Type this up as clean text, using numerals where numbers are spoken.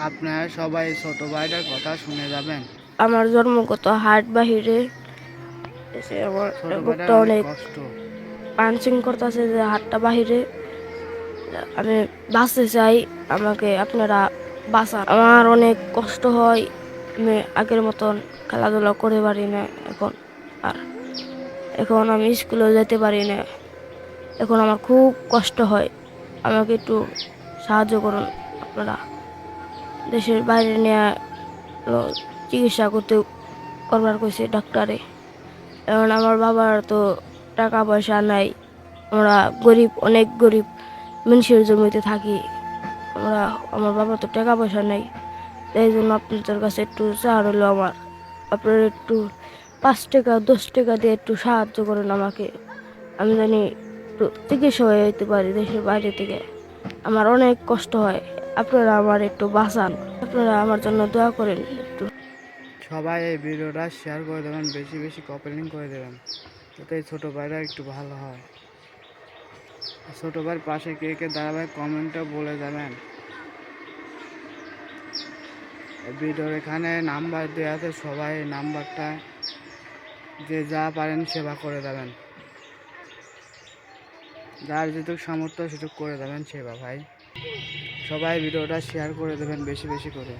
আপনারা সবাই ছোট ভাইটার কথা শুনে যাবেন। আমার জন্মগত হার্ট বাহিরে আমার ছোট ভাইটার বুকটা অনেক অনেক কষ্ট। পাঞ্চিং করতেছে, যে হাতটা বাহিরে। আমি বাঁচতে চাই, আমাকে আপনারা বাঁচান। আমার অনেক কষ্ট হয়, আমি আগের মতন খেলাধুলা করতে পারি না এখন। আর এখন আমি স্কুলেও যেতে পারি না। এখন আমার খুব কষ্ট হয়, আমাকে একটু সাহায্য করুন আপনারা। দেশের বাইরে নিয়ে চিকিৎসা করবার কইছে ডাক্তারে। এখন আমার বাবার তো টাকা পয়সা নাই, আমরা গরিব, অনেক গরিব মানুষের জমিতে থাকি আমরা। আমার বাবা তো টাকা পয়সা নাই, এই জন্য আপনাদের কাছে একটু চার হলো আমার। আপনারা একটু 5 টাকা 10 টাকা দিয়ে একটু সাহায্য করেন আমাকে, আমি জানি একটু চিকিৎসা হয়ে যেতে পারি দেশের বাইরে থেকে। আমার অনেক কষ্ট হয়, আপনারা আমার একটু বাঁচান, আপনারা আমার জন্য দোয়া করেন একটু। সবাই এই ভিডিওটা শেয়ার করে দেবেন, বেশি বেশি কপি করে দেবেন, যাতে এই ছোটো ভাইরা একটু ভালো হয়। ছোটো ভাইয়ের পাশে কে কে দাঁড়াবে কমেন্টে বলে যাবেন। ভিডিওর এখানে নাম্বার দেওয়া আছে, সবাই নাম্বারটা যে যা পারেন সেবা করে দেবেন, যার যেটুকু সামর্থ্য সেটুকু করে দেবেন সেবা ভাই। সবাই ভিডিওটা শেয়ার করে দেবেন বেশি বেশি করে।